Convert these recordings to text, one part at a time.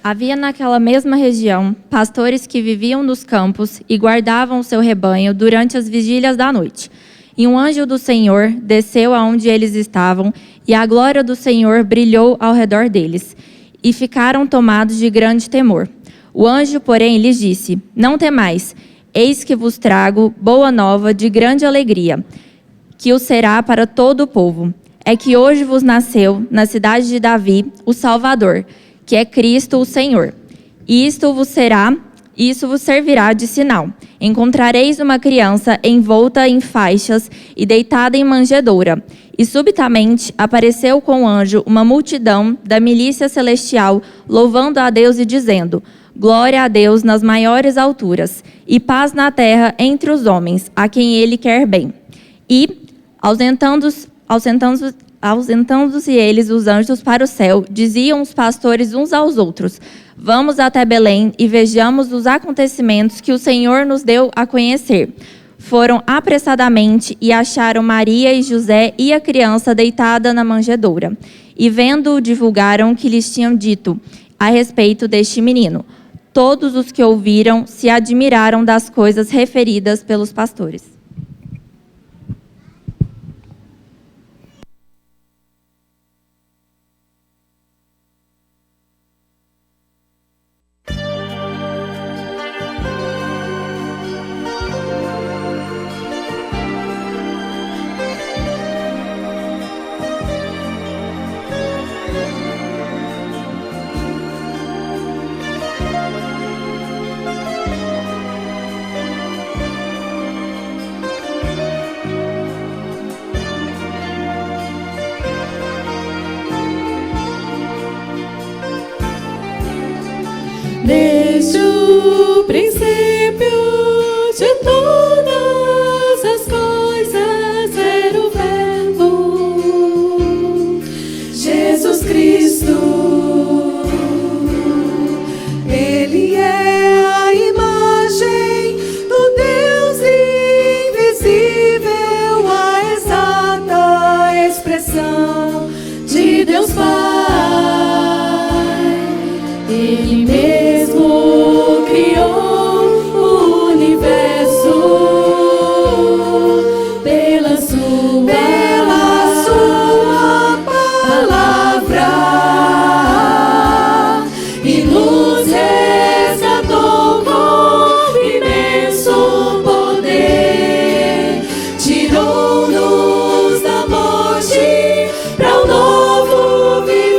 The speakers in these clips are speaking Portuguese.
Havia naquela mesma região pastores que viviam nos campos e guardavam o seu rebanho durante as vigílias da noite. E um anjo do Senhor desceu aonde eles estavam, e a glória do Senhor brilhou ao redor deles, e ficaram tomados de grande temor. O anjo, porém, lhes disse: Não temais, eis que vos trago boa nova de grande alegria, que o será para todo o povo. É que hoje vos nasceu, na cidade de Davi, o Salvador, que é Cristo o Senhor. E isso vos servirá de sinal. Encontrareis uma criança envolta em faixas e deitada em manjedoura. E subitamente apareceu com o anjo uma multidão da milícia celestial, louvando a Deus e dizendo: Glória a Deus nas maiores alturas, e paz na terra entre os homens, a quem ele quer bem. E, ausentando-se eles, os anjos, para o céu, diziam os pastores uns aos outros: Vamos até Belém e vejamos os acontecimentos que o Senhor nos deu a conhecer. Foram apressadamente e acharam Maria e José e a criança deitada na manjedoura. E vendo-o, divulgaram o que lhes tinham dito a respeito deste menino. Todos os que ouviram se admiraram das coisas referidas pelos pastores. Desde o princípio de todas as coisas era o Verbo, Jesus Cristo. Ele é a imagem do Deus invisível, a exata expressão de Deus Pai. Ele mesmo criou o universo pela sua palavra e nos resgatou com imenso poder. Tirou-nos da morte para um novo viver.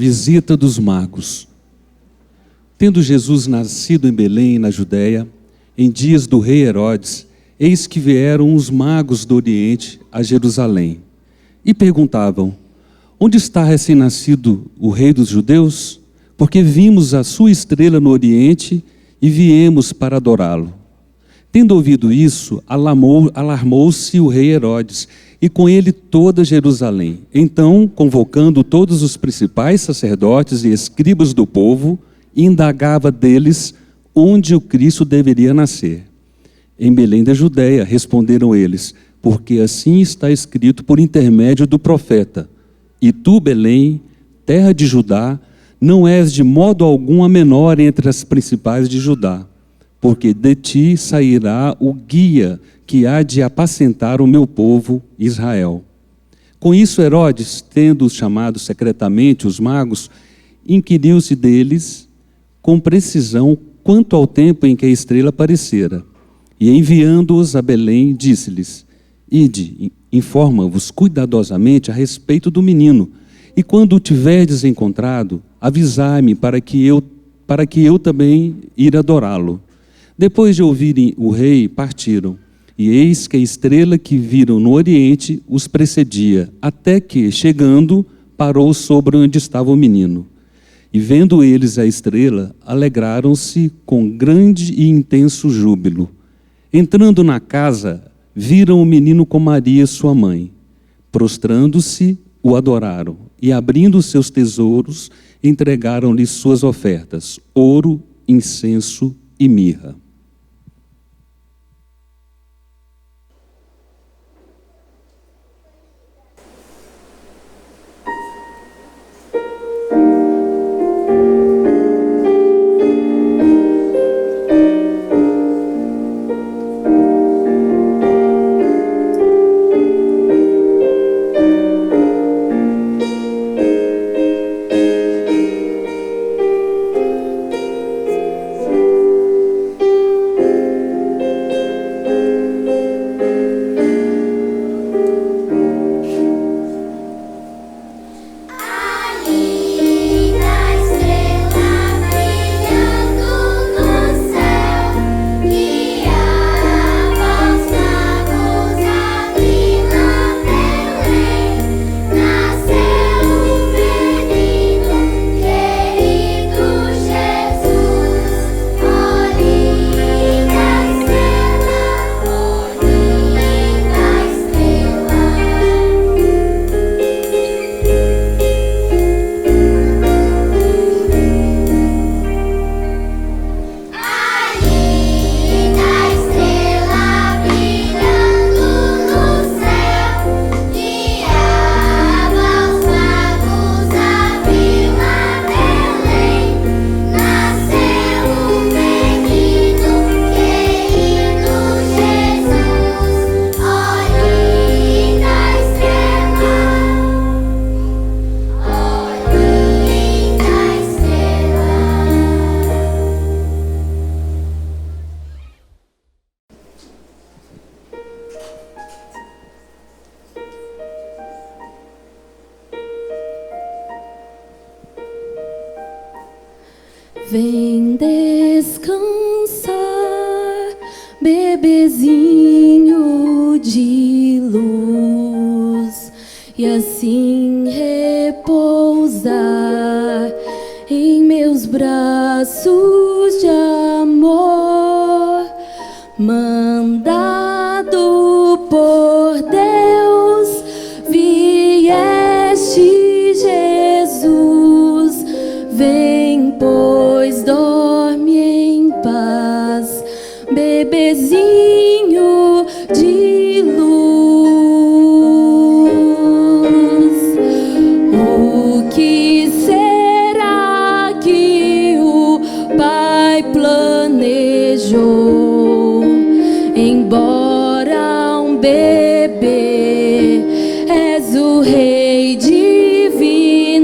visita dos magos. Tendo Jesus nascido em Belém, na Judéia, em dias do rei Herodes, eis que vieram os magos do Oriente a Jerusalém e perguntavam: onde está recém-nascido o rei dos judeus? Porque vimos a sua estrela no Oriente e viemos para adorá-lo. Tendo ouvido isso, alarmou-se o rei Herodes, e com ele toda Jerusalém. Então, convocando todos os principais sacerdotes e escribas do povo, indagava deles onde o Cristo deveria nascer. Em Belém da Judéia, responderam eles, porque assim está escrito por intermédio do profeta: e tu, Belém, terra de Judá, não és de modo algum a menor entre as principais de Judá, porque de ti sairá o guia que há de apacentar o meu povo Israel. Com isso, Herodes, tendo chamado secretamente os magos, inquiriu-se deles com precisão quanto ao tempo em que a estrela aparecera. E enviando-os a Belém, disse-lhes: ide, informa-vos cuidadosamente a respeito do menino, e quando o tiverdes encontrado, avisai-me para que eu também ir adorá-lo. Depois de ouvirem o rei, partiram. E eis que a estrela que viram no Oriente os precedia, até que, chegando, parou sobre onde estava o menino. E vendo eles a estrela, alegraram-se com grande e intenso júbilo. Entrando na casa, viram o menino com Maria, sua mãe. Prostrando-se, o adoraram, e abrindo seus tesouros, entregaram-lhe suas ofertas: ouro, incenso e mirra. Vem descansar, bebezinho de luz, e assim repousar em meus braços de amor, mandado por Deus, vieste Jesus, vem, pois dorme em paz, bebezinho de luz. O que será que o Pai planejou? Embora um bebê, és o Rei divinal,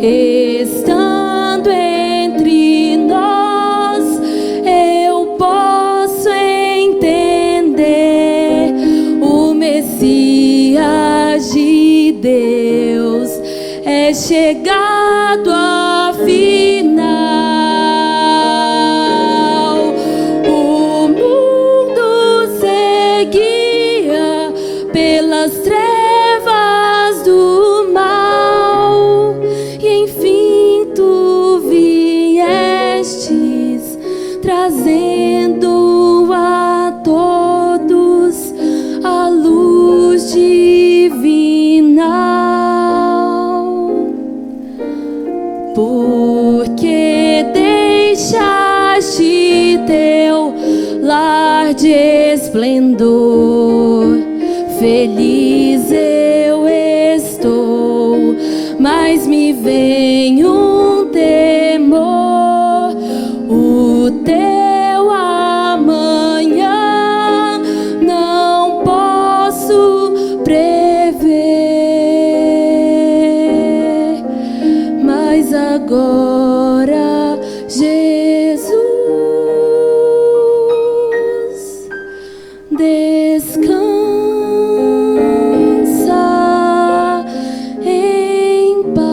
estando entre nós, eu posso entender o Messias de Deus é chegar afinal. O mundo seguia pelas trevas do mal, e enfim tu viestes, trazendo a todos a luz divina. Porque deixaste teu lar de esplendor, feliz eu estou, mas me vem um temor. O teu amanhã não posso prever, mas agora, Jesus, descansa em paz.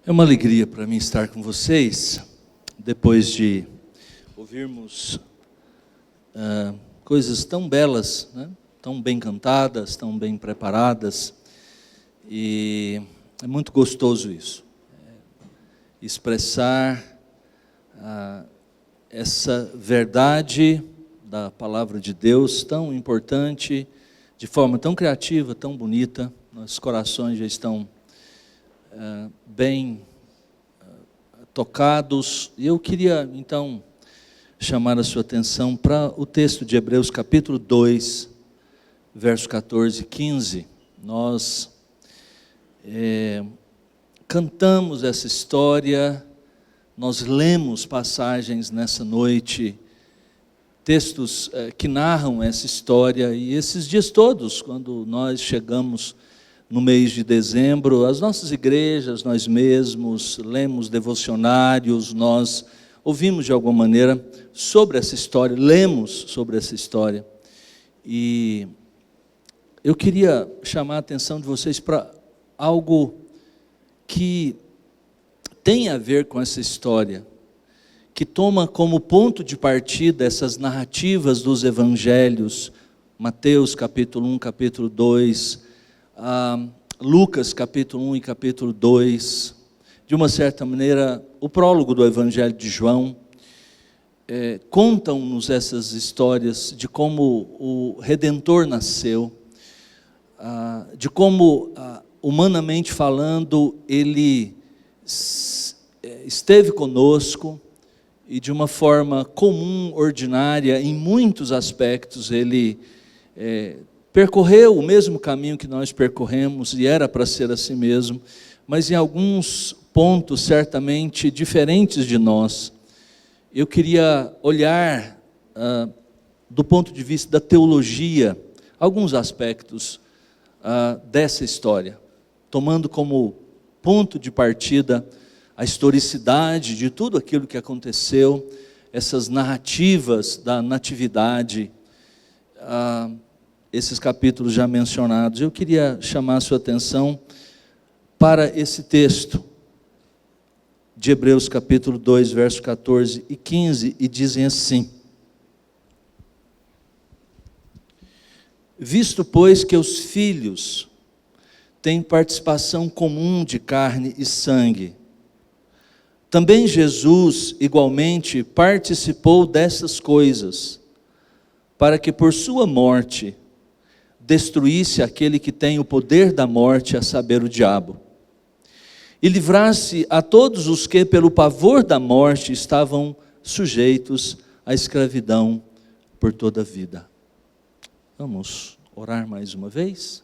É uma alegria para mim estar com vocês, depois de ouvirmos coisas tão belas, né? Tão bem cantadas, tão bem preparadas, e é muito gostoso isso, expressar essa verdade da palavra de Deus tão importante, de forma tão criativa, tão bonita. Nossos corações já estão bem tocados, e eu queria então chamar a sua atenção para o texto de Hebreus capítulo 2, verso 14 e 15. Nós cantamos essa história, nós lemos passagens nessa noite, textos que narram essa história, e esses dias todos, quando nós chegamos no mês de dezembro, as nossas igrejas, nós mesmos, lemos devocionários, nós ouvimos de alguma maneira sobre essa história, lemos sobre essa história. E eu queria chamar a atenção de vocês para algo que tem a ver com essa história, que toma como ponto de partida essas narrativas dos evangelhos, Mateus capítulo 1, capítulo 2, Lucas capítulo 1 e capítulo 2, de uma certa maneira, o prólogo do Evangelho de João, contam-nos essas histórias de como o Redentor nasceu, de como, humanamente falando, ele esteve conosco, e de uma forma comum, ordinária, em muitos aspectos, ele percorreu o mesmo caminho que nós percorremos, e era para ser assim mesmo, mas em alguns pontos certamente diferentes de nós. Eu queria olhar do ponto de vista da teologia, alguns aspectos dessa história, tomando como ponto de partida a historicidade de tudo aquilo que aconteceu, essas narrativas da natividade, esses capítulos já mencionados. Eu queria chamar a sua atenção para esse texto de Hebreus capítulo 2, versos 14 e 15, e dizem assim: visto, pois, que os filhos têm participação comum de carne e sangue, também Jesus igualmente participou dessas coisas, para que por sua morte destruísse aquele que tem o poder da morte, a saber, o diabo, e livrasse a todos os que, pelo pavor da morte, estavam sujeitos à escravidão por toda a vida. Vamos orar mais uma vez?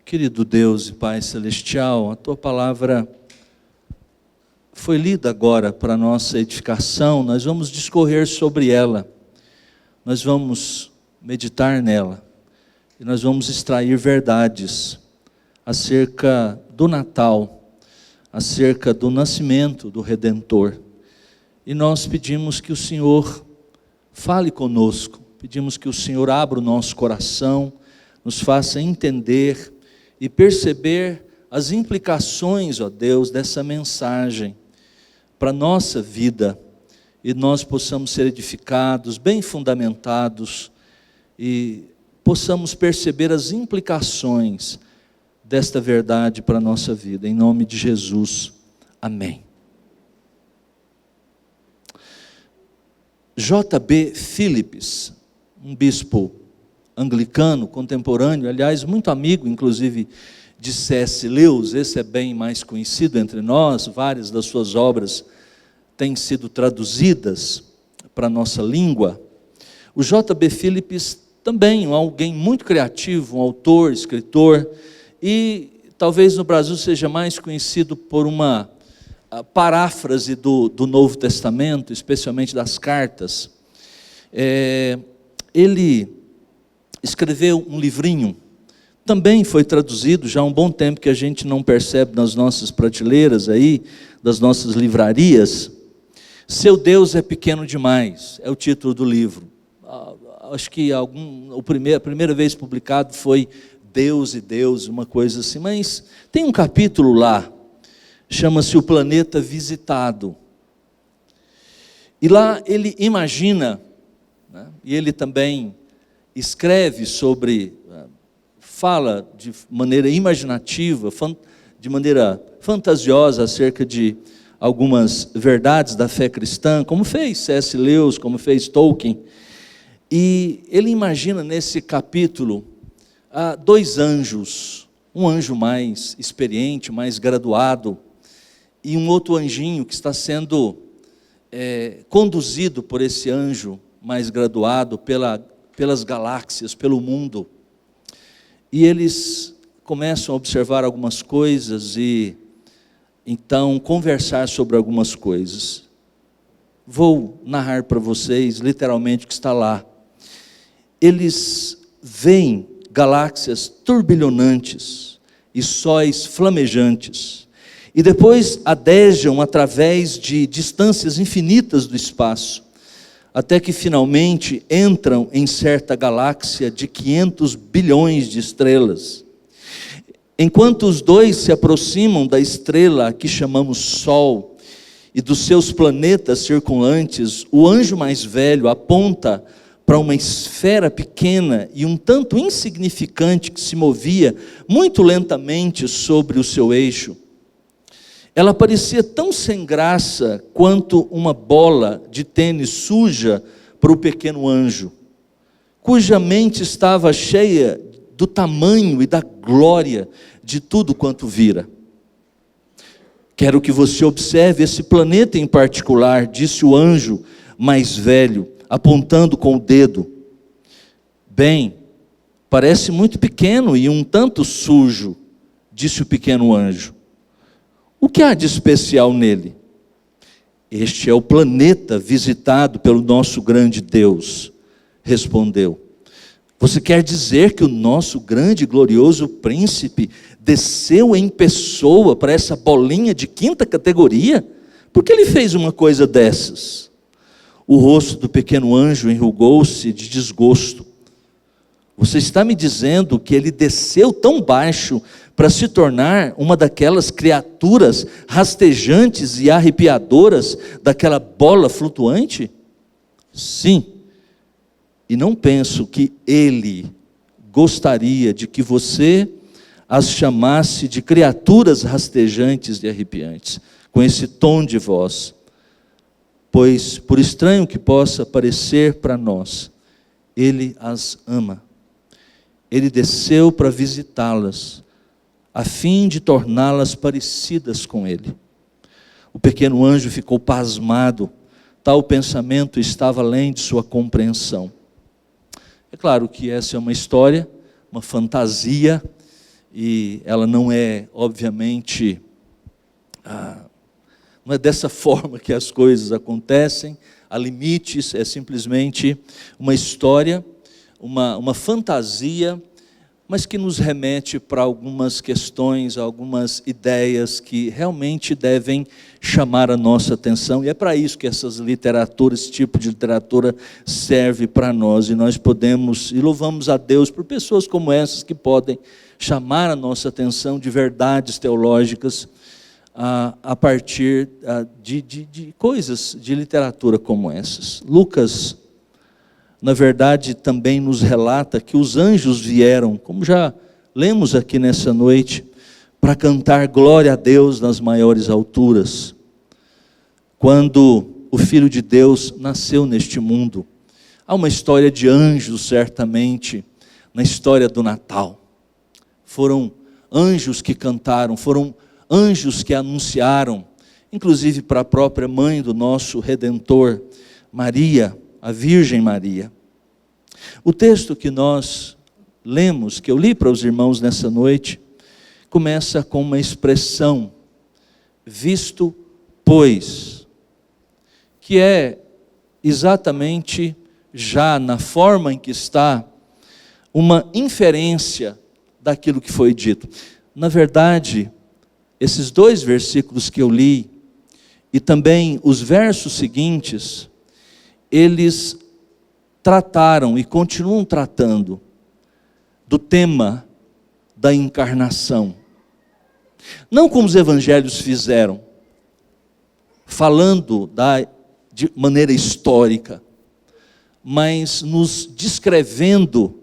Querido Deus e Pai Celestial, a Tua palavra foi lida agora para a nossa edificação, nós vamos discorrer sobre ela, nós vamos meditar nela, e nós vamos extrair verdades acerca do Natal, acerca do nascimento do Redentor. E nós pedimos que o Senhor fale conosco, pedimos que o Senhor abra o nosso coração, nos faça entender e perceber as implicações, ó Deus, dessa mensagem para a nossa vida, e nós possamos ser edificados, bem fundamentados, e possamos perceber as implicações desta verdade para a nossa vida, em nome de Jesus, amém. J.B. Phillips, um bispo anglicano, contemporâneo, aliás, muito amigo, inclusive, de C.S. Lewis, esse é bem mais conhecido entre nós, várias das suas obras têm sido traduzidas para a nossa língua. O J.B. Phillips também, alguém muito criativo, um autor, escritor, e talvez no Brasil seja mais conhecido por uma paráfrase do Novo Testamento, especialmente das cartas. Ele escreveu um livrinho, também foi traduzido, já há um bom tempo que a gente não percebe nas nossas prateleiras aí, das nossas livrarias. Seu Deus é pequeno demais, é o título do livro. Acho que a primeira vez publicado foi Deus e Deus, uma coisa assim, mas tem um capítulo lá, chama-se O Planeta Visitado. E lá ele imagina, né, e ele também escreve sobre, fala de maneira imaginativa, de maneira fantasiosa acerca de algumas verdades da fé cristã, como fez C.S. Lewis, como fez Tolkien. E ele imagina nesse capítulo dois anjos, um anjo mais experiente, mais graduado, e um outro anjinho que está sendo conduzido por esse anjo mais graduado pelas galáxias, pelo mundo. E eles começam a observar algumas coisas e então conversar sobre algumas coisas. Vou narrar para vocês literalmente o que está lá. Eles veem galáxias turbilhonantes e sóis flamejantes, e depois adejam através de distâncias infinitas do espaço, até que finalmente entram em certa galáxia de 500 bilhões de estrelas. Enquanto os dois se aproximam da estrela que chamamos Sol e dos seus planetas circundantes, o anjo mais velho aponta para uma esfera pequena e um tanto insignificante que se movia muito lentamente sobre o seu eixo. Ela parecia tão sem graça quanto uma bola de tênis suja para o pequeno anjo, cuja mente estava cheia do tamanho e da glória de tudo quanto vira. Quero que você observe esse planeta em particular, disse o anjo mais velho, apontando com o dedo. Bem, parece muito pequeno e um tanto sujo, disse o pequeno anjo. O que há de especial nele? Este é o planeta visitado pelo nosso grande Deus, respondeu. Você quer dizer que o nosso grande e glorioso príncipe desceu em pessoa para essa bolinha de quinta categoria? Por que ele fez uma coisa dessas? O rosto do pequeno anjo enrugou-se de desgosto. Você está me dizendo que ele desceu tão baixo para se tornar uma daquelas criaturas rastejantes e arrepiadoras daquela bola flutuante? Sim. E não penso que ele gostaria de que você as chamasse de criaturas rastejantes e arrepiantes, com esse tom de voz. Pois, por estranho que possa parecer para nós, ele as ama. Ele desceu para visitá-las, a fim de torná-las parecidas com ele. O pequeno anjo ficou pasmado, tal pensamento estava além de sua compreensão. É claro que essa é uma história, uma fantasia, e ela não é, obviamente, não é dessa forma que as coisas acontecem, há limites, é simplesmente uma história, uma fantasia, mas que nos remete para algumas questões, algumas ideias que realmente devem chamar a nossa atenção, e é para isso que essas literaturas, esse tipo de literatura serve para nós, e nós podemos, e louvamos a Deus por pessoas como essas que podem chamar a nossa atenção de verdades teológicas a partir de coisas de literatura como essas. Lucas, na verdade, também nos relata que os anjos vieram, como já lemos aqui nessa noite, para cantar glória a Deus nas maiores alturas, quando o Filho de Deus nasceu neste mundo. Há uma história de anjos, certamente, na história do Natal. Foram anjos que cantaram, foram anjos que anunciaram, inclusive para a própria mãe do nosso Redentor, Maria, a Virgem Maria. O texto que nós lemos, que eu li para os irmãos nessa noite, começa com uma expressão, visto pois, que é exatamente já na forma em que está uma inferência daquilo que foi dito. Na verdade, esses dois versículos que eu li, e também os versos seguintes, eles trataram e continuam tratando do tema da encarnação. Não como os evangelhos fizeram, falando de maneira histórica, mas nos descrevendo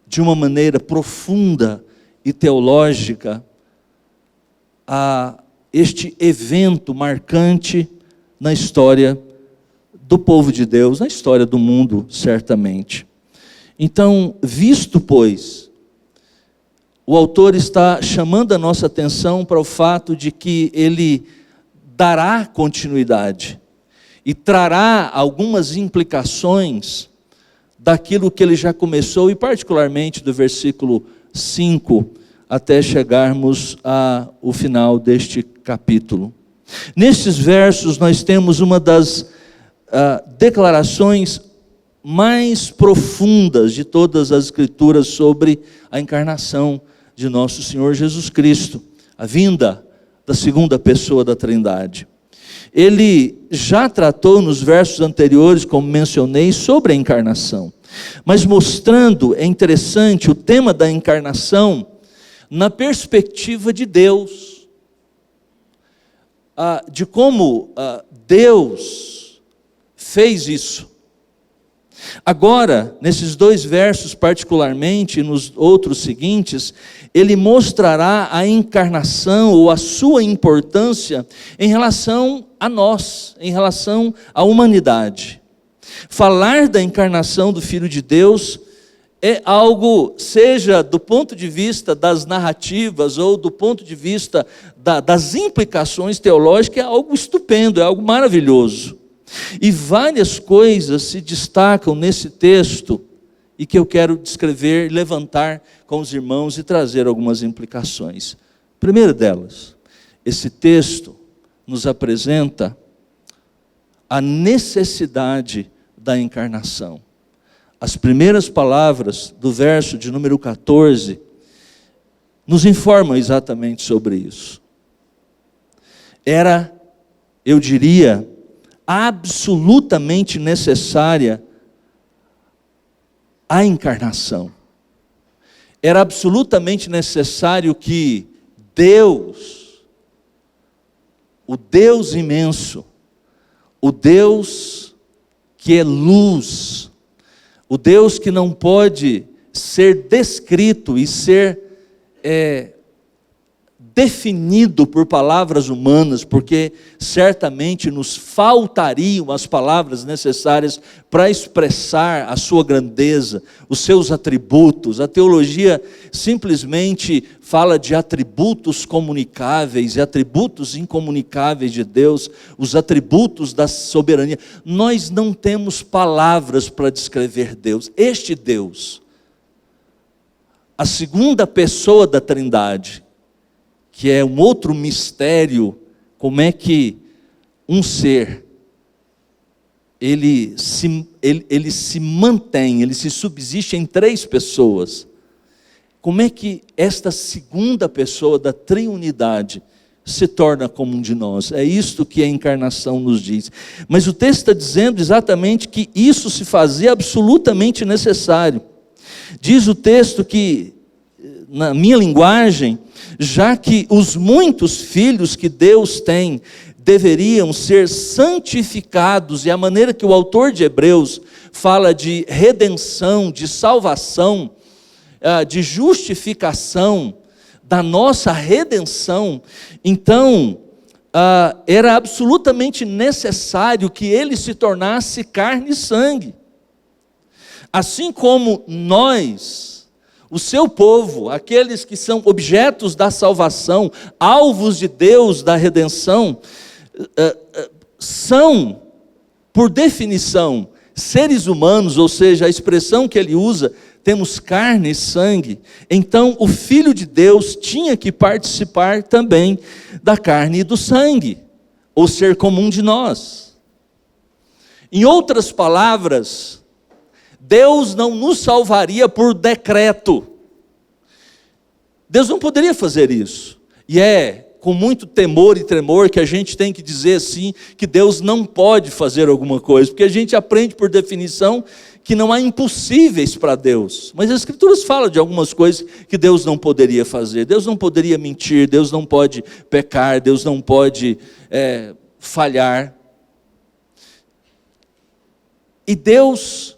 de uma maneira profunda e teológica a este evento marcante na história do povo de Deus, na história do mundo, certamente. Então, visto, pois, o autor está chamando a nossa atenção para o fato de que ele dará continuidade e trará algumas implicações daquilo que ele já começou, e particularmente do versículo 5, até chegarmos ao final deste capítulo. Nestes versos nós temos uma das declarações mais profundas de todas as Escrituras sobre a encarnação de nosso Senhor Jesus Cristo, a vinda da segunda pessoa da Trindade. Ele já tratou nos versos anteriores, como mencionei, sobre a encarnação, mas mostrando, é interessante, o tema da encarnação na perspectiva de Deus, de como Deus fez isso. Agora, nesses dois versos particularmente, e nos outros seguintes, ele mostrará a encarnação ou a sua importância em relação a nós, em relação à humanidade. Falar da encarnação do Filho de Deus é algo, seja do ponto de vista das narrativas ou do ponto de vista das implicações teológicas, é algo estupendo, é algo maravilhoso. E várias coisas se destacam nesse texto e que eu quero descrever, levantar com os irmãos e trazer algumas implicações. Primeira delas, esse texto nos apresenta a necessidade da encarnação. As primeiras palavras do verso de número 14 nos informam exatamente sobre isso. Era, eu diria, absolutamente necessária a encarnação. Era absolutamente necessário que Deus, o Deus imenso, o Deus que é luz, o Deus que não pode ser descrito e ser definido por palavras humanas, porque certamente nos faltariam as palavras necessárias para expressar a sua grandeza, os seus atributos. A teologia simplesmente fala de atributos comunicáveis e atributos incomunicáveis de Deus, os atributos da soberania. Nós não temos palavras para descrever Deus. Este Deus, a segunda pessoa da Trindade, que é um outro mistério, como é que um ser, ele se mantém, ele se subsiste em três pessoas. Como é que esta segunda pessoa da triunidade se torna como um de nós? É isto que a encarnação nos diz. Mas o texto está dizendo exatamente que isso se fazia absolutamente necessário. Diz o texto que, na minha linguagem, já que os muitos filhos que Deus tem deveriam ser santificados, e a maneira que o autor de Hebreus fala de redenção, de salvação, de justificação, da nossa redenção, então era absolutamente necessário que ele se tornasse carne e sangue. Assim como nós, o seu povo, aqueles que são objetos da salvação, alvos de Deus da redenção, são, por definição, seres humanos, ou seja, a expressão que ele usa, temos carne e sangue. Então o Filho de Deus tinha que participar também da carne e do sangue, ou ser como um de nós. Em outras palavras, Deus não nos salvaria por decreto. Deus não poderia fazer isso. E é com muito temor e tremor que a gente tem que dizer assim, que Deus não pode fazer alguma coisa, porque a gente aprende por definição que não há impossíveis para Deus. Mas as Escrituras falam de algumas coisas que Deus não poderia fazer. Deus não poderia mentir, Deus não pode pecar, Deus não pode falhar. E Deus,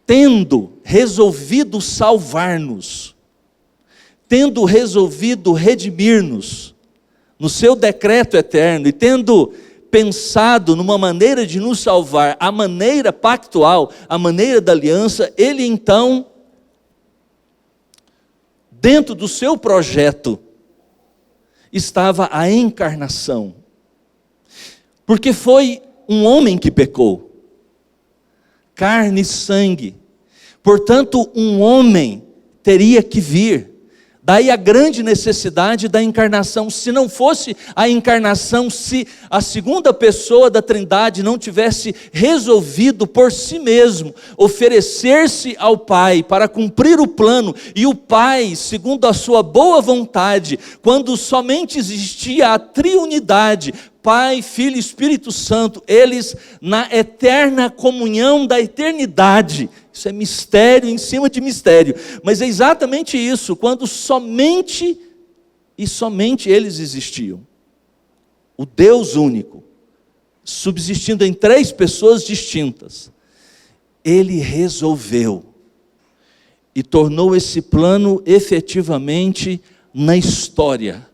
tendo resolvido salvar-nos, tendo resolvido redimir-nos, no seu decreto eterno, e tendo pensado numa maneira de nos salvar, a maneira pactual, a maneira da aliança, Ele então, dentro do seu projeto, estava a encarnação. Porque foi um homem que pecou, carne e sangue, portanto um homem teria que vir. Daí a grande necessidade da encarnação. Se não fosse a encarnação, se a segunda pessoa da Trindade não tivesse resolvido por si mesmo oferecer-se ao Pai para cumprir o plano, e o Pai, segundo a sua boa vontade, quando somente existia a triunidade, Pai, Filho e Espírito Santo, eles na eterna comunhão da eternidade. Isso é mistério em cima de mistério. Mas é exatamente isso, quando somente e somente eles existiam. O Deus único, subsistindo em 3 pessoas distintas, Ele resolveu e tornou esse plano efetivamente na história,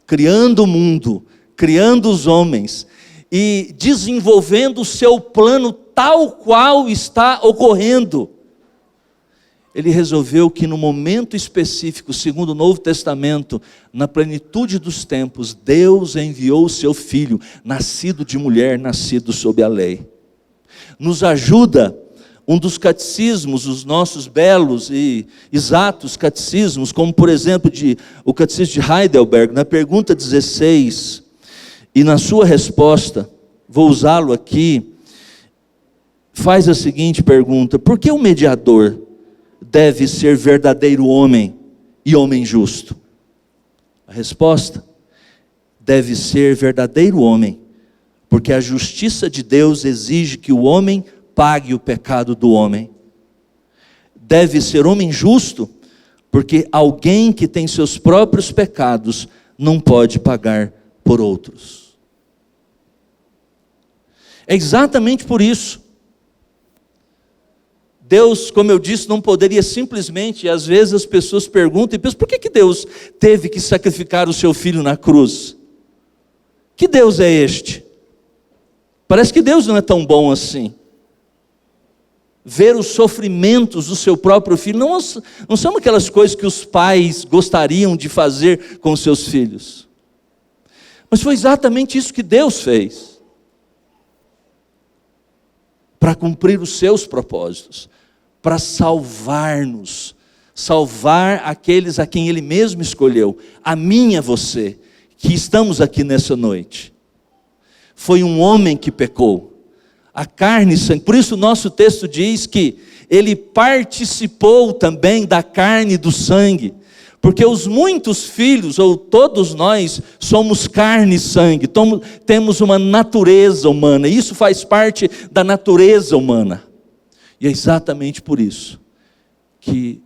criando o mundo, criando os homens e desenvolvendo o seu plano tal qual está ocorrendo. Ele resolveu que no momento específico, segundo o Novo Testamento, na plenitude dos tempos, Deus enviou o seu Filho, nascido de mulher, nascido sob a lei. Nos ajuda um dos catecismos, os nossos belos e exatos catecismos, como por exemplo o catecismo de Heidelberg, na pergunta 16, e na sua resposta, vou usá-lo aqui, faz a seguinte pergunta: por que o mediador deve ser verdadeiro homem e homem justo? A resposta: deve ser verdadeiro homem, porque a justiça de Deus exige que o homem pague o pecado do homem. Deve ser homem justo, porque alguém que tem seus próprios pecados não pode pagar por outros. É exatamente por isso. Deus, como eu disse, não poderia simplesmente, e às vezes as pessoas perguntam, e pensam, por que Deus teve que sacrificar o seu filho na cruz? Que Deus é este? Parece que Deus não é tão bom assim. Ver os sofrimentos do seu próprio filho, não são aquelas coisas que os pais gostariam de fazer com os seus filhos. Mas foi exatamente isso que Deus fez, para cumprir os seus propósitos, para salvar-nos, salvar aqueles a quem Ele mesmo escolheu, a mim e a você, que estamos aqui nessa noite. Foi um homem que pecou, a carne e sangue. Por isso o nosso texto diz que Ele participou também da carne e do sangue, porque os muitos filhos, ou todos nós, somos carne e sangue, temos uma natureza humana, e isso faz parte da natureza humana. E é exatamente por isso que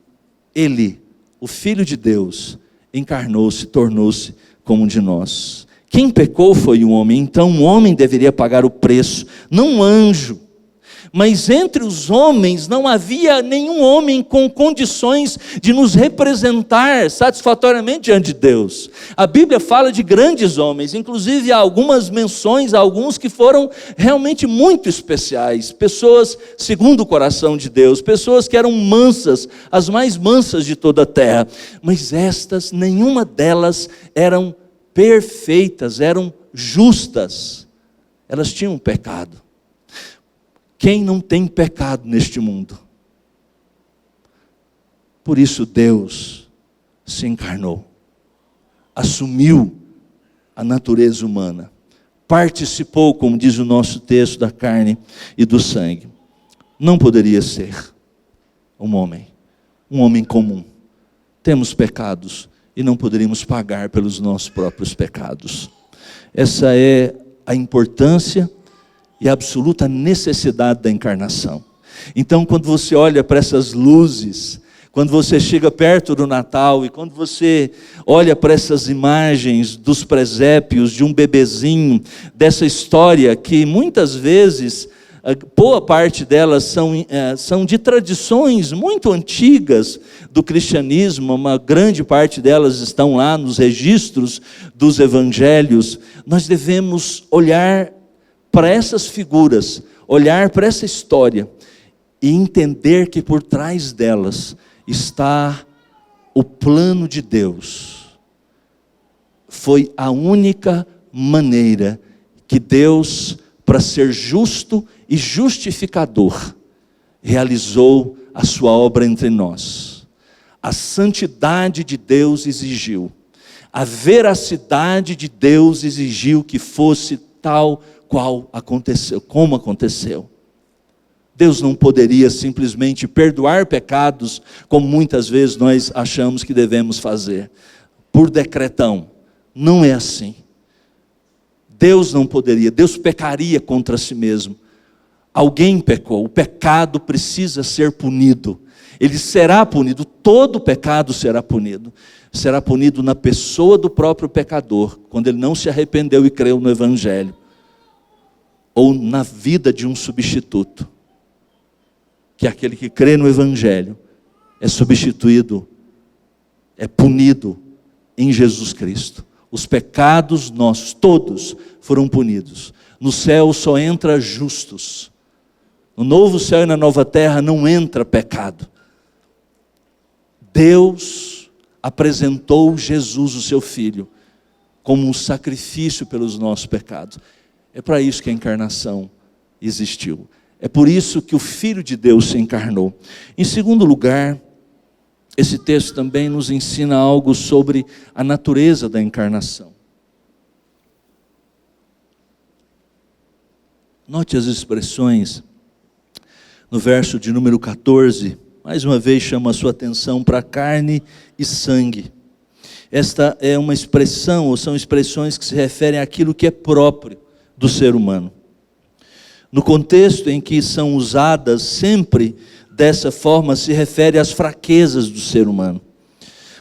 Ele, o Filho de Deus, encarnou-se, tornou-se como um de nós. Quem pecou foi um homem, então um homem deveria pagar o preço, não um anjo. Mas entre os homens não havia nenhum homem com condições de nos representar satisfatoriamente diante de Deus. A Bíblia fala de grandes homens, inclusive há algumas menções a alguns que foram realmente muito especiais, pessoas segundo o coração de Deus, pessoas que eram mansas, as mais mansas de toda a terra. Mas estas, nenhuma delas eram perfeitas, eram justas, elas tinham pecado. Quem não tem pecado neste mundo? Por isso Deus se encarnou, assumiu a natureza humana, participou, como diz o nosso texto, da carne e do sangue. Não poderia ser um homem comum. Temos pecados e não poderíamos pagar pelos nossos próprios pecados. Essa é a importância e a absoluta necessidade da encarnação. Então, quando você olha para essas luzes, quando você chega perto do Natal e quando você olha para essas imagens dos presépios, de um bebezinho, dessa história que muitas vezes, boa parte delas são de tradições muito antigas do cristianismo, uma grande parte delas estão lá nos registros dos evangelhos, nós devemos olhar para essas figuras, olhar para essa história e entender que por trás delas está o plano de Deus. Foi a única maneira que Deus, para ser justo e justificador, realizou a sua obra entre nós. A santidade de Deus exigiu, a veracidade de Deus exigiu que fosse tal qual aconteceu, como aconteceu. Deus não poderia simplesmente perdoar pecados, como muitas vezes nós achamos que devemos fazer, por decretão. Não é assim. Deus não poderia, Deus pecaria contra si mesmo. Alguém pecou, o pecado precisa ser punido. Ele será punido, todo pecado será punido. Será punido na pessoa do próprio pecador, quando ele não se arrependeu e creu no Evangelho. Ou na vida de um substituto. Que aquele que crê no Evangelho é substituído, é punido em Jesus Cristo. Os pecados nossos, todos, foram punidos. No céu só entra justos. No novo céu e na nova terra não entra pecado. Deus apresentou Jesus, o seu Filho, como um sacrifício pelos nossos pecados. É para isso que a encarnação existiu. É por isso que o Filho de Deus se encarnou. Em segundo lugar, esse texto também nos ensina algo sobre a natureza da encarnação. Note as expressões no verso de número 14, mais uma vez chama a sua atenção para carne e sangue. Esta é uma expressão, ou são expressões que se referem àquilo que é próprio do ser humano. No contexto em que são usadas sempre dessa forma, se refere às fraquezas do ser humano,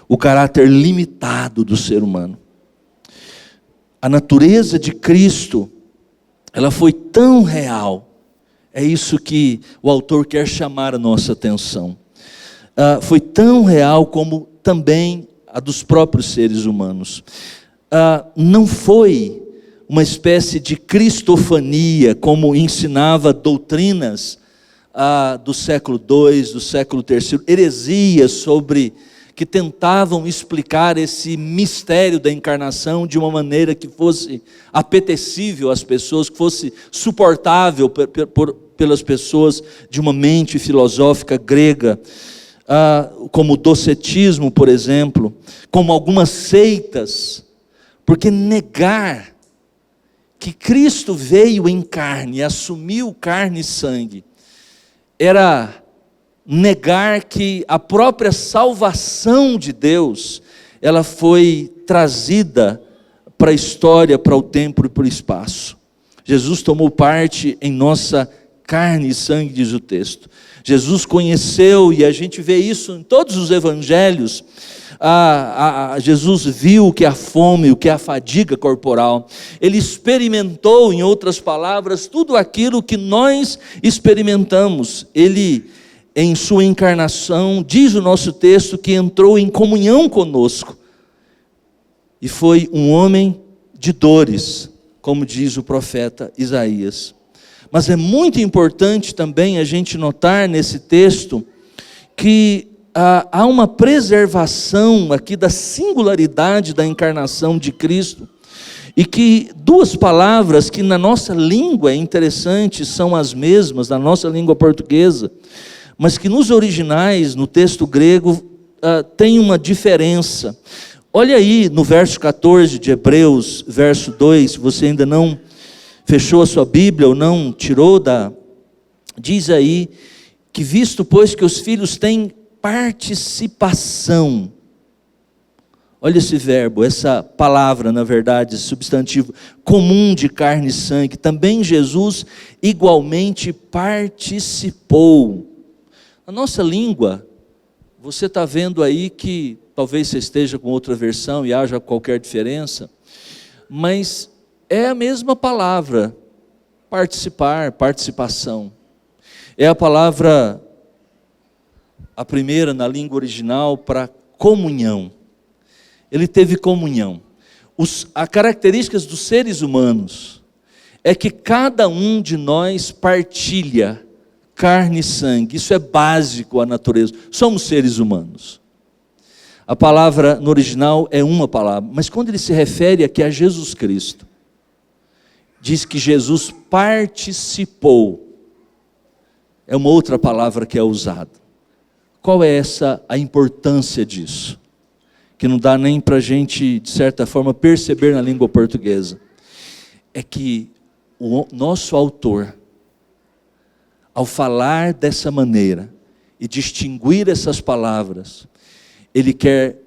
o caráter limitado do ser humano. A natureza de Cristo, ela foi tão real, é isso que o autor quer chamar a nossa atenção. Foi tão real como também a dos próprios seres humanos. Não foi uma espécie de cristofania, como ensinava doutrinas do século II, do século III, heresias que tentavam explicar esse mistério da encarnação de uma maneira que fosse apetecível às pessoas, que fosse suportável pelas pessoas de uma mente filosófica grega, como o docetismo, por exemplo, como algumas seitas, porque negar que Cristo veio em carne, assumiu carne e sangue, era negar que a própria salvação de Deus, ela foi trazida para a história, para o tempo e para o espaço. Jesus tomou parte em nossa carne e sangue, diz o texto. Jesus conheceu, e a gente vê isso em todos os evangelhos, Jesus viu o que é a fome, o que é a fadiga corporal. Ele experimentou, em outras palavras, tudo aquilo que nós experimentamos. Ele, em sua encarnação, diz o nosso texto que entrou em comunhão conosco. E foi um homem de dores, como diz o profeta Isaías. Mas é muito importante também a gente notar nesse texto que há uma preservação aqui da singularidade da encarnação de Cristo, e que duas palavras que na nossa língua é interessante, são as mesmas, na nossa língua portuguesa, mas que nos originais, no texto grego, tem uma diferença. Olha aí no verso 14 de Hebreus, verso 2, se você ainda não fechou a sua Bíblia ou não tirou diz aí que visto pois que os filhos têm participação, Olha esse verbo, essa palavra, na verdade, substantivo comum de carne e sangue. Também Jesus igualmente participou. Na nossa língua, você está vendo aí que, talvez você esteja com outra versão e haja qualquer diferença, mas é a mesma palavra, participar, participação. É a palavra, a primeira na língua original, para comunhão. Ele teve comunhão. As características dos seres humanos é que cada um de nós partilha carne e sangue. Isso é básico à natureza. Somos seres humanos. A palavra no original é uma palavra, mas quando ele se refere aqui a Jesus Cristo, diz que Jesus participou. É uma outra palavra que é usada. Qual é a importância disso? Que não dá nem para a gente, de certa forma, perceber na língua portuguesa. É que o nosso autor, ao falar dessa maneira e distinguir essas palavras, ele quer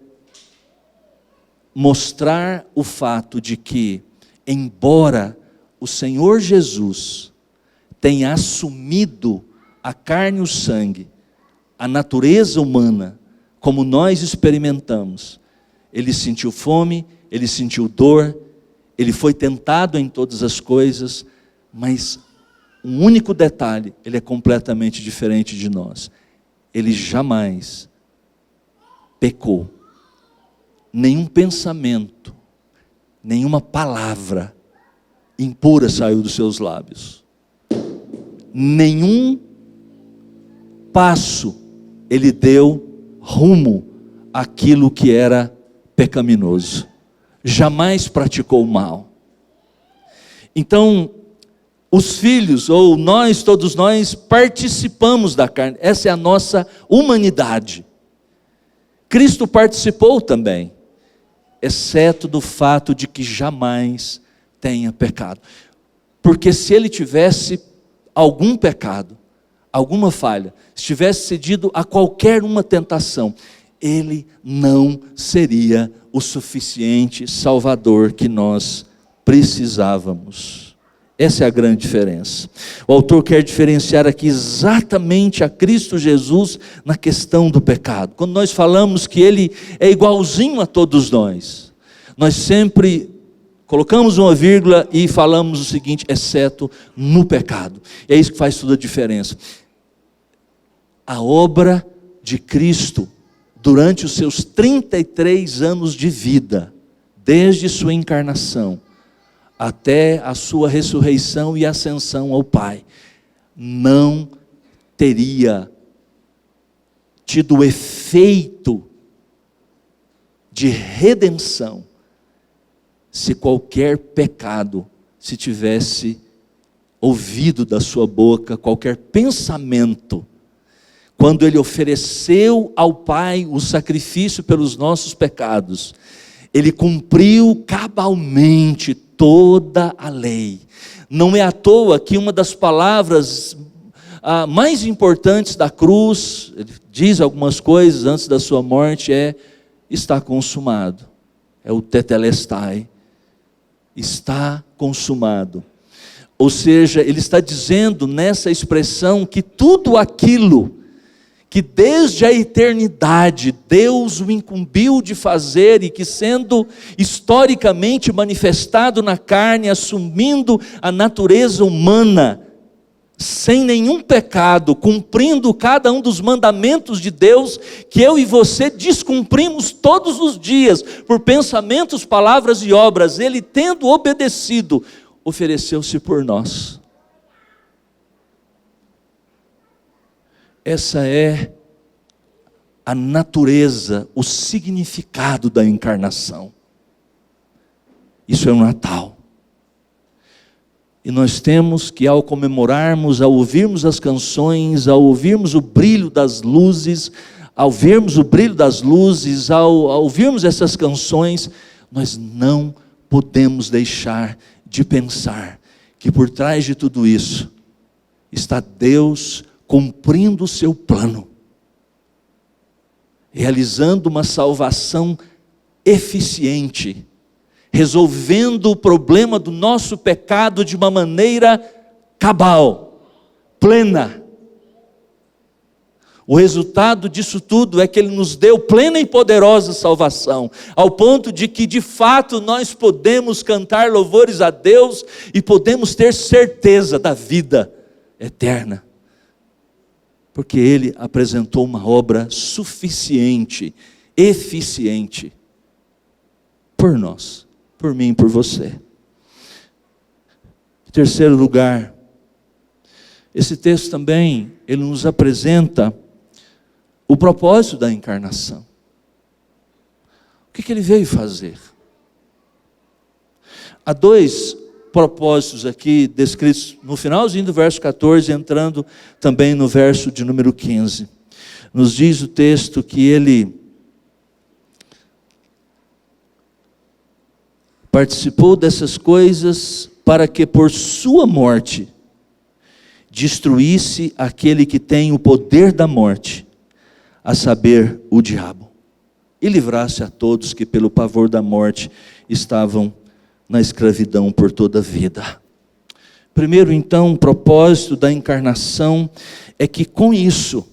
mostrar o fato de que, embora o Senhor Jesus tenha assumido a carne e o sangue, a natureza humana, como nós experimentamos, ele sentiu fome, ele sentiu dor, ele foi tentado em todas as coisas, mas um único detalhe, ele é completamente diferente de nós. Ele jamais pecou. Nenhum pensamento, nenhuma palavra impura saiu dos seus lábios. Nenhum passo ele deu rumo àquilo que era pecaminoso. Jamais praticou o mal. Então, os filhos, ou nós, todos nós, participamos da carne. Essa é a nossa humanidade. Cristo participou também, exceto do fato de que jamais tenha pecado. Porque se ele tivesse algum pecado, alguma falha, se tivesse cedido a qualquer uma tentação, ele não seria o suficiente Salvador que nós precisávamos. Essa é a grande diferença. O autor quer diferenciar aqui exatamente a Cristo Jesus na questão do pecado. Quando nós falamos que ele é igualzinho a todos nós, nós sempre colocamos uma vírgula e falamos o seguinte: exceto no pecado. É isso que faz toda a diferença. A obra de Cristo, durante os seus 33 anos de vida, desde sua encarnação até a sua ressurreição e ascensão ao Pai, não teria tido efeito de redenção se qualquer pecado se tivesse ouvido da sua boca, qualquer pensamento. Quando ele ofereceu ao Pai o sacrifício pelos nossos pecados, ele cumpriu cabalmente toda a lei. Não é à toa que uma das palavras mais importantes da cruz, ele diz algumas coisas antes da sua morte, é: está consumado. É o tetelestai. Está consumado. Ou seja, ele está dizendo nessa expressão que tudo aquilo que desde a eternidade Deus o incumbiu de fazer, e que, sendo historicamente manifestado na carne, assumindo a natureza humana, sem nenhum pecado, cumprindo cada um dos mandamentos de Deus, que eu e você descumprimos todos os dias, por pensamentos, palavras e obras, ele, tendo obedecido, ofereceu-se por nós. Essa é a natureza, o significado da encarnação. Isso é o Natal. E nós temos que, ao comemorarmos, ao ouvirmos as canções, ao ouvirmos o brilho das luzes, ao vermos o brilho das luzes, ao ouvirmos essas canções, nós não podemos deixar de pensar que por trás de tudo isso está Deus cumprindo o seu plano, realizando uma salvação eficiente, resolvendo o problema do nosso pecado de uma maneira cabal, plena. O resultado disso tudo é que Ele nos deu plena e poderosa salvação, ao ponto de que de fato nós podemos cantar louvores a Deus e podemos ter certeza da vida eterna, porque Ele apresentou uma obra suficiente, eficiente, por nós, por mim e por você. Em terceiro lugar, esse texto também, ele nos apresenta o propósito da encarnação. O que Ele veio fazer? Há dois propósitos aqui descritos no finalzinho do verso 14, entrando também no verso de número 15. Nos diz o texto que Ele participou dessas coisas para que por sua morte destruísse aquele que tem o poder da morte, a saber, o diabo, e livrasse a todos que pelo pavor da morte estavam na escravidão por toda a vida. Primeiro, então, o propósito da encarnação é que com isso,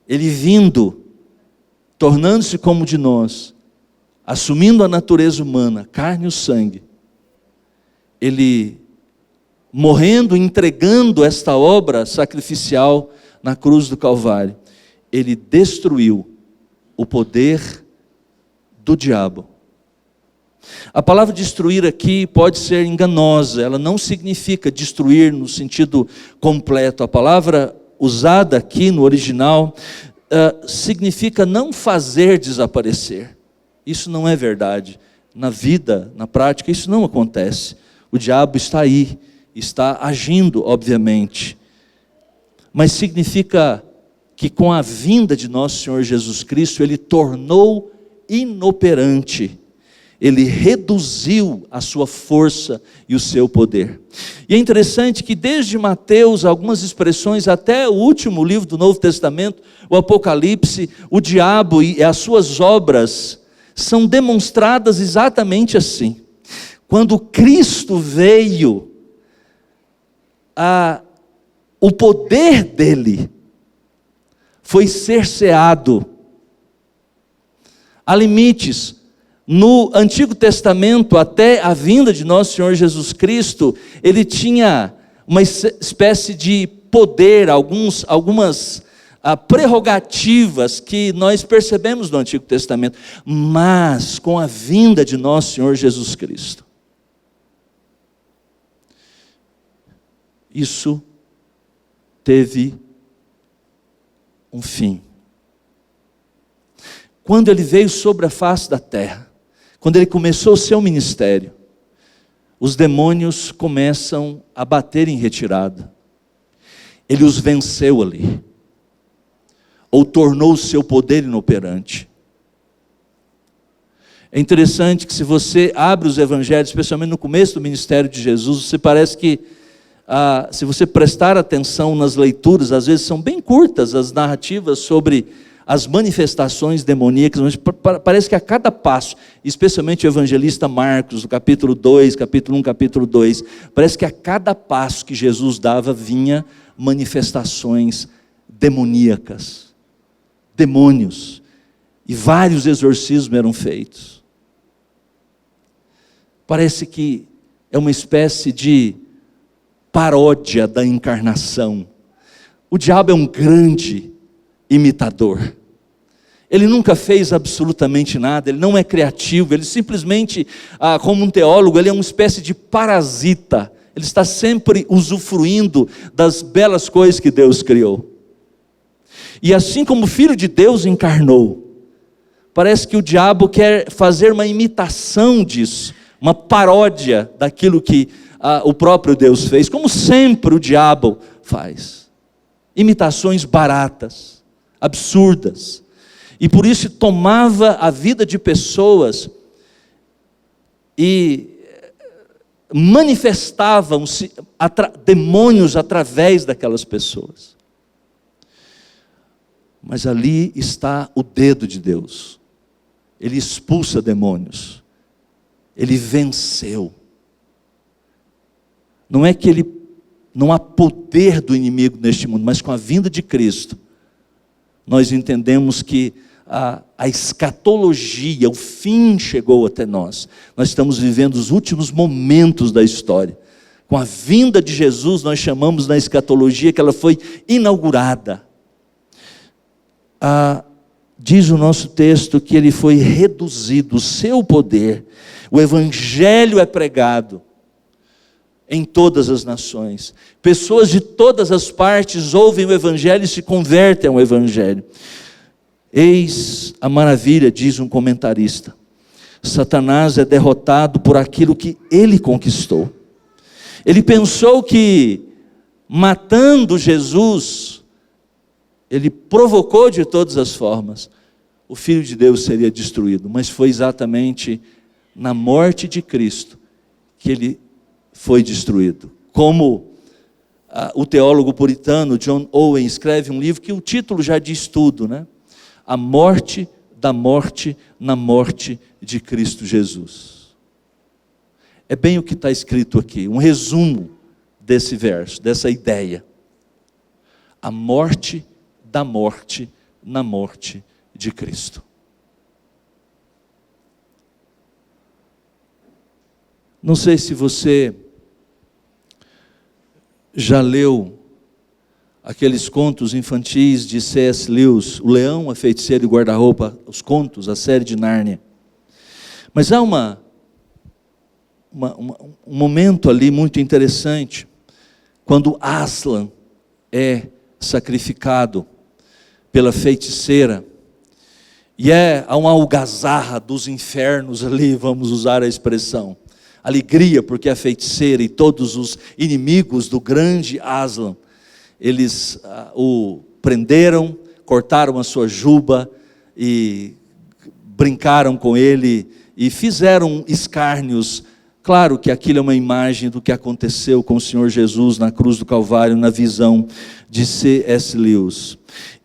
Ele vindo, tornando-se como de nós, assumindo a natureza humana, carne e sangue, Ele morrendo, entregando esta obra sacrificial na cruz do Calvário, Ele destruiu o poder do diabo. A palavra destruir aqui pode ser enganosa, ela não significa destruir no sentido completo. A palavra usada aqui no original significa não fazer desaparecer. Isso não é verdade. Na vida, na prática, isso não acontece. O diabo está aí, está agindo, obviamente. Mas significa que com a vinda de nosso Senhor Jesus Cristo, Ele tornou inoperante, Ele reduziu a sua força e o seu poder. E é interessante que desde Mateus, algumas expressões, até o último livro do Novo Testamento, o Apocalipse, o diabo e as suas obras são demonstradas exatamente assim. Quando Cristo veio, o poder dele foi cerceado. Há limites. No Antigo Testamento, até a vinda de nosso Senhor Jesus Cristo, ele tinha uma espécie de poder, algumas prerrogativas que nós percebemos no Antigo Testamento. Mas com a vinda de nosso Senhor Jesus Cristo, isso teve um fim. Quando ele veio sobre a face da terra, quando ele começou o seu ministério, os demônios começam a bater em retirada. Ele os venceu ali, ou tornou o seu poder inoperante. É interessante que se você abre os evangelhos, especialmente no começo do ministério de Jesus, você parece que, se você prestar atenção nas leituras, às vezes são bem curtas as narrativas sobre as manifestações demoníacas, mas parece que a cada passo, especialmente o evangelista Marcos, no capítulo 2, capítulo 1, capítulo 2, parece que a cada passo que Jesus dava, vinha manifestações demoníacas, demônios, e vários exorcismos eram feitos. Parece que é uma espécie de paródia da encarnação. O diabo é um grande imitador. Ele nunca fez absolutamente nada, ele não é criativo, ele simplesmente, como um teólogo, ele é uma espécie de parasita. Ele está sempre usufruindo das belas coisas que Deus criou. E assim como o Filho de Deus encarnou, parece que o diabo quer fazer uma imitação disso, uma paródia daquilo que o próprio Deus fez, como sempre o diabo faz. Imitações baratas, absurdas. E por isso tomava a vida de pessoas e manifestavam-se demônios através daquelas pessoas. Mas ali está o dedo de Deus. ele expulsa demônios, ele venceu. Não é que não há poder do inimigo neste mundo, mas com a vinda de Cristo, nós entendemos que a escatologia, o fim chegou até nós. Nós estamos vivendo os últimos momentos da história. Com a vinda de Jesus, nós chamamos na escatologia que ela foi inaugurada. Diz o nosso texto que ele foi reduzido, o seu poder. O evangelho é pregado em todas as nações. Pessoas de todas as partes ouvem o evangelho e se convertem ao evangelho. Eis a maravilha, diz um comentarista. Satanás é derrotado por aquilo que ele conquistou. Ele pensou que matando Jesus, ele provocou de todas as formas, o Filho de Deus seria destruído, mas foi exatamente na morte de Cristo que ele foi destruído. Como o teólogo puritano John Owen escreve um livro que o título já diz tudo, né? A morte da morte na morte de Cristo Jesus. É bem o que está escrito aqui, um resumo desse verso, dessa ideia. A morte da morte na morte de Cristo. Não sei se você já leu aqueles contos infantis de C.S. Lewis, O Leão, a Feiticeira e o Guarda-Roupa, os contos, a série de Nárnia. Mas há um momento ali muito interessante, quando Aslan é sacrificado pela feiticeira, e há uma algazarra dos infernos ali, vamos usar a expressão, alegria, porque a feiticeira e todos os inimigos do grande Aslan, eles o prenderam, cortaram a sua juba, e brincaram com ele, e fizeram escárnios. Claro que aquilo é uma imagem do que aconteceu com o Senhor Jesus na cruz do Calvário, na visão de C.S. Lewis.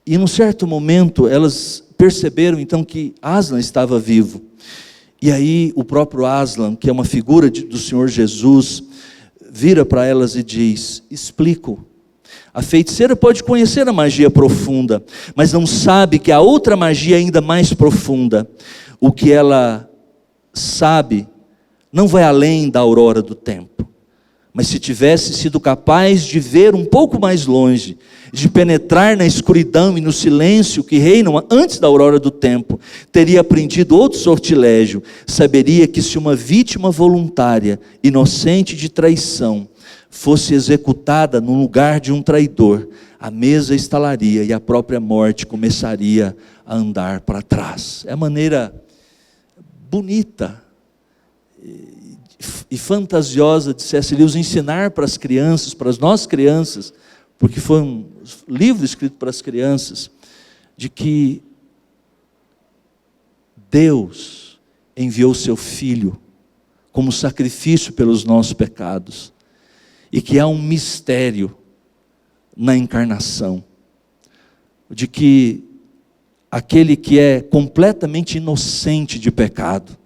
E num certo momento, elas perceberam então que Aslan estava vivo. E aí o próprio Aslan, que é uma figura do Senhor Jesus, vira para elas e diz: explico. A feiticeira pode conhecer a magia profunda, mas não sabe que há outra magia ainda mais profunda. O que ela sabe não vai além da aurora do tempo. Mas se tivesse sido capaz de ver um pouco mais longe, de penetrar na escuridão e no silêncio que reinam antes da aurora do tempo, teria aprendido outro sortilégio. Saberia que se uma vítima voluntária, inocente de traição, fosse executada no lugar de um traidor, a mesa estalaria e a própria morte começaria a andar para trás. É a maneira bonita e fantasiosa de C.S. Lewis ensinar para as crianças, para as nossas crianças, porque foi um livro escrito para as crianças, de que Deus enviou seu Filho como sacrifício pelos nossos pecados, e que há um mistério na encarnação, de que aquele que é completamente inocente de pecado,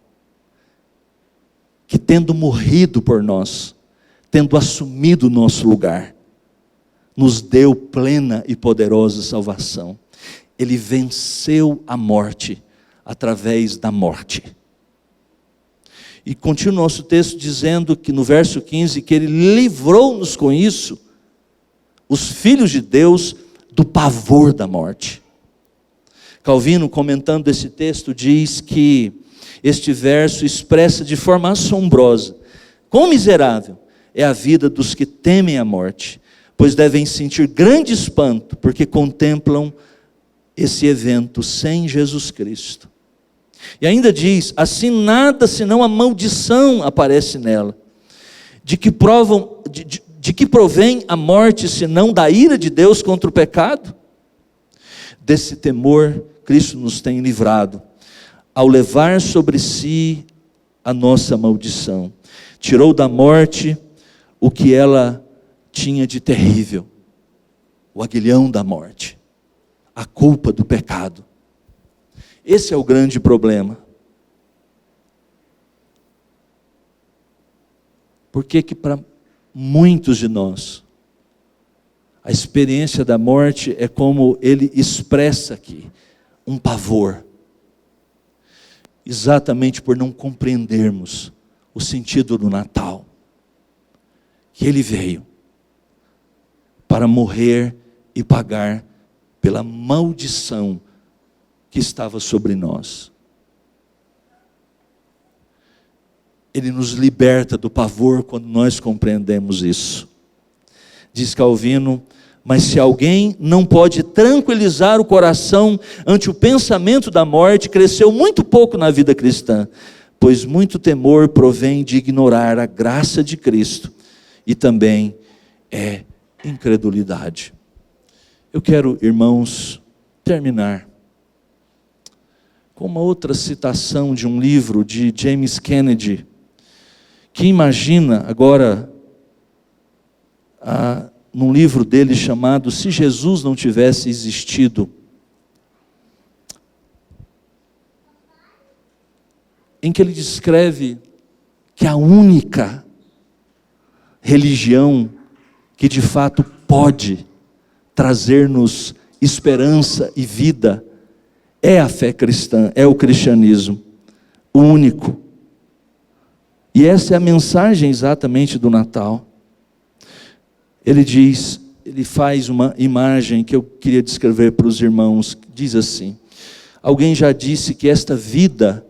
que tendo morrido por nós, tendo assumido o nosso lugar, nos deu plena e poderosa salvação. Ele venceu a morte através da morte. E continua o nosso texto dizendo que no verso 15, que ele livrou-nos com isso, os filhos de Deus, do pavor da morte. Calvino, comentando esse texto, diz que este verso expressa de forma assombrosa quão miserável é a vida dos que temem a morte, pois devem sentir grande espanto, porque contemplam esse evento sem Jesus Cristo. E ainda diz: assim nada senão a maldição aparece nela. De que provém a morte, senão da ira de Deus contra o pecado? Desse temor Cristo nos tem livrado, ao levar sobre si a nossa maldição. Tirou da morte o que ela tinha de terrível, o aguilhão da morte, a culpa do pecado. Esse é o grande problema. Por que para muitos de nós, a experiência da morte é como ele expressa aqui, um pavor. Exatamente por não compreendermos o sentido do Natal. Que ele veio para morrer e pagar pela maldição que estava sobre nós. Ele nos liberta do pavor quando nós compreendemos isso. Diz Calvino: mas se alguém não pode tranquilizar o coração ante o pensamento da morte, cresceu muito pouco na vida cristã, pois muito temor provém de ignorar a graça de Cristo e também é incredulidade. Eu quero, irmãos, terminar com uma outra citação de um livro de James Kennedy, que imagina agora, num livro dele chamado Se Jesus Não Tivesse Existido, em que ele descreve que a única religião que de fato pode trazer-nos esperança e vida é a fé cristã, é o cristianismo, o único. E essa é a mensagem exatamente do Natal. Ele diz, ele faz uma imagem que eu queria descrever para os irmãos, diz assim: alguém já disse que esta vida,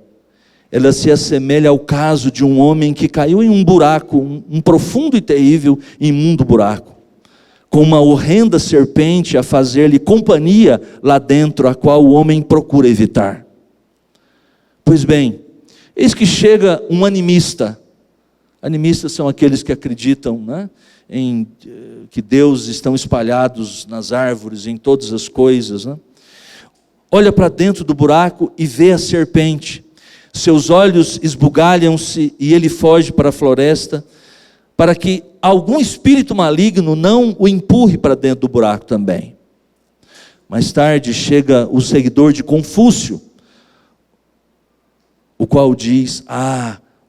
ela se assemelha ao caso de um homem que caiu em um buraco, um profundo e terrível e imundo buraco, com uma horrenda serpente a fazer-lhe companhia lá dentro, a qual o homem procura evitar. Pois bem, eis que chega um animista. Animistas são aqueles que acreditam, né, em que deuses estão espalhados nas árvores, em todas as coisas, né? Olha para dentro do buraco e vê a serpente. Seus olhos esbugalham-se e ele foge para a floresta, para que algum espírito maligno não o empurre para dentro do buraco também. Mais tarde chega o seguidor de Confúcio, o qual diz: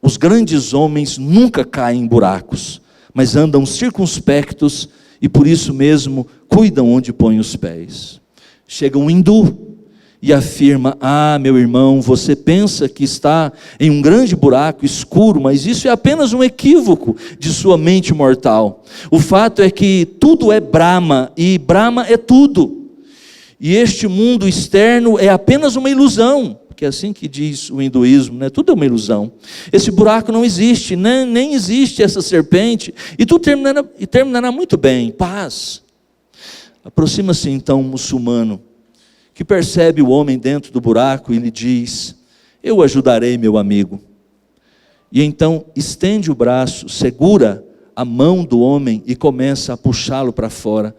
os grandes homens nunca caem em buracos, mas andam circunspectos e por isso mesmo cuidam onde põem os pés. Chega um hindu e afirma: meu irmão, você pensa que está em um grande buraco escuro, mas isso é apenas um equívoco de sua mente mortal. O fato é que tudo é Brahma, e Brahma é tudo. E este mundo externo é apenas uma ilusão, que é assim que diz o hinduísmo, né? Tudo é uma ilusão. Esse buraco não existe, nem existe essa serpente, e tudo terminará muito bem, paz. Aproxima-se então um muçulmano, que percebe o homem dentro do buraco e lhe diz: eu o ajudarei, meu amigo. E então estende o braço, segura a mão do homem e começa a puxá-lo para fora.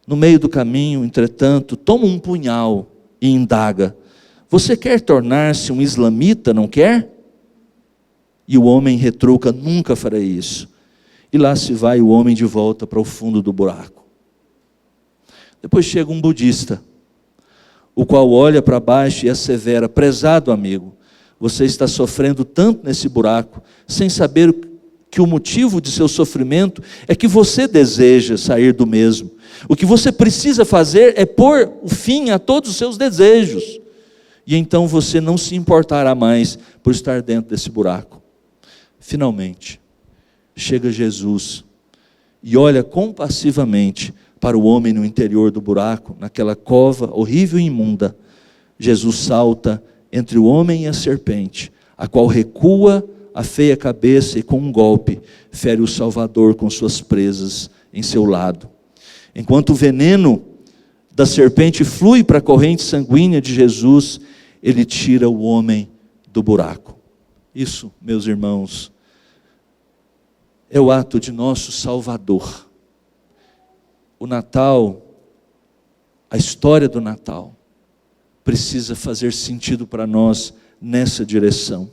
No meio do caminho, entretanto, toma um punhal e indaga: você quer tornar-se um islamita, não quer? E o homem retruca: nunca farei isso. E lá se vai o homem de volta para o fundo do buraco. Depois chega um budista, o qual olha para baixo e assevera: prezado amigo, você está sofrendo tanto nesse buraco, sem saber que o motivo de seu sofrimento é que você deseja sair do mesmo. O que você precisa fazer é pôr o fim a todos os seus desejos, e então você não se importará mais por estar dentro desse buraco. Finalmente, chega Jesus e olha compassivamente para o homem no interior do buraco, naquela cova horrível e imunda. Jesus salta entre o homem e a serpente, a qual recua a feia cabeça e com um golpe fere o Salvador com suas presas em seu lado. Enquanto o veneno da serpente flui para a corrente sanguínea de Jesus, ele tira o homem do buraco. Isso, meus irmãos, é o ato de nosso Salvador. O Natal, a história do Natal, precisa fazer sentido para nós nessa direção.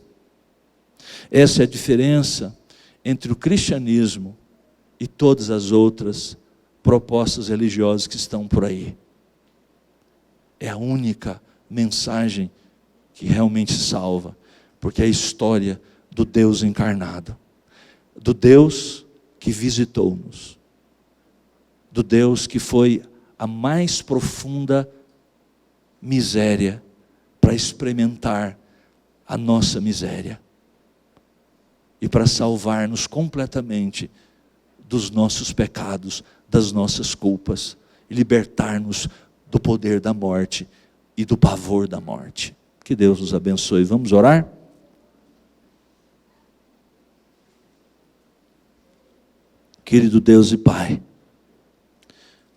Essa é a diferença entre o cristianismo e todas as outras propostas religiosas que estão por aí. É a única mensagem que realmente salva, porque é a história do Deus encarnado. do Deus que visitou-nos, do Deus que foi a mais profunda miséria para experimentar a nossa miséria e para salvar-nos completamente dos nossos pecados, das nossas culpas e libertar-nos do poder da morte e do pavor da morte. Que Deus nos abençoe. Vamos orar? Querido Deus e Pai,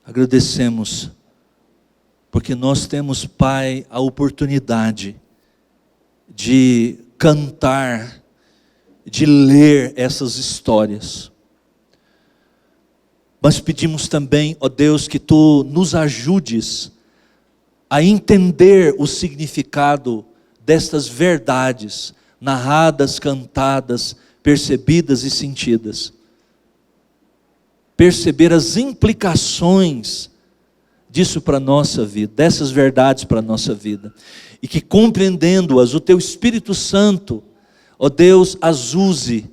agradecemos porque nós temos, Pai, a oportunidade de cantar, de ler essas histórias. Mas pedimos também, ó Deus, que Tu nos ajudes a entender o significado destas verdades, narradas, cantadas, percebidas e sentidas. Perceber as implicações disso para a nossa vida, dessas verdades para a nossa vida. E que compreendendo-as, o Teu Espírito Santo, ó Deus, as use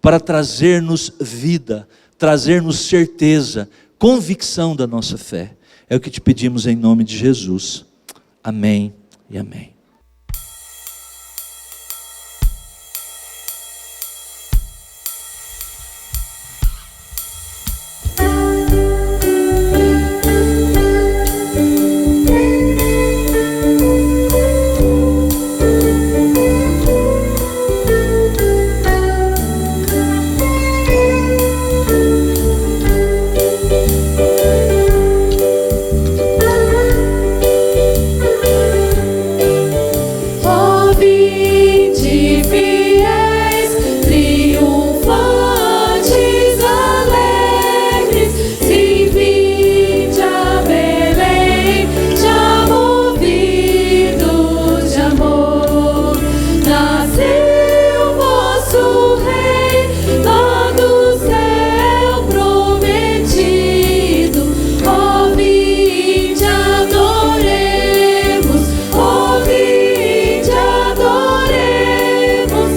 para trazer-nos vida, trazer-nos certeza, convicção da nossa fé. É o que te pedimos em nome de Jesus. Amém e amém. Adoremos,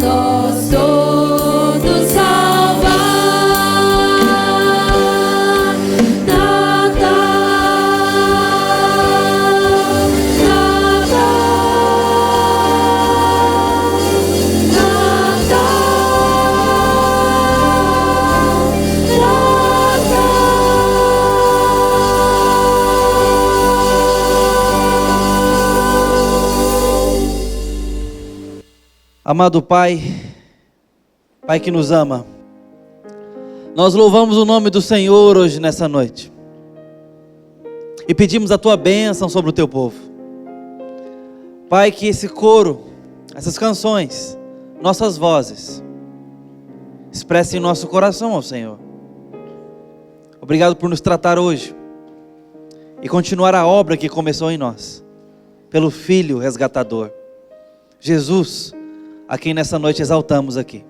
nós todos salvar. Amado Pai, Pai que nos ama, nós louvamos o nome do Senhor hoje nessa noite e pedimos a Tua bênção sobre o Teu povo. Pai, que esse coro, essas canções, nossas vozes, expressem nosso coração ao Senhor. Obrigado por nos tratar hoje e continuar a obra que começou em nós, pelo Filho resgatador, Jesus, a quem nessa noite exaltamos aqui,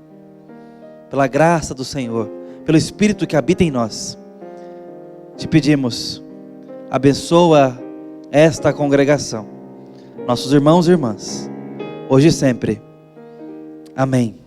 pela graça do Senhor, pelo Espírito que habita em nós. Te pedimos, abençoa esta congregação, nossos irmãos e irmãs, hoje e sempre. Amém.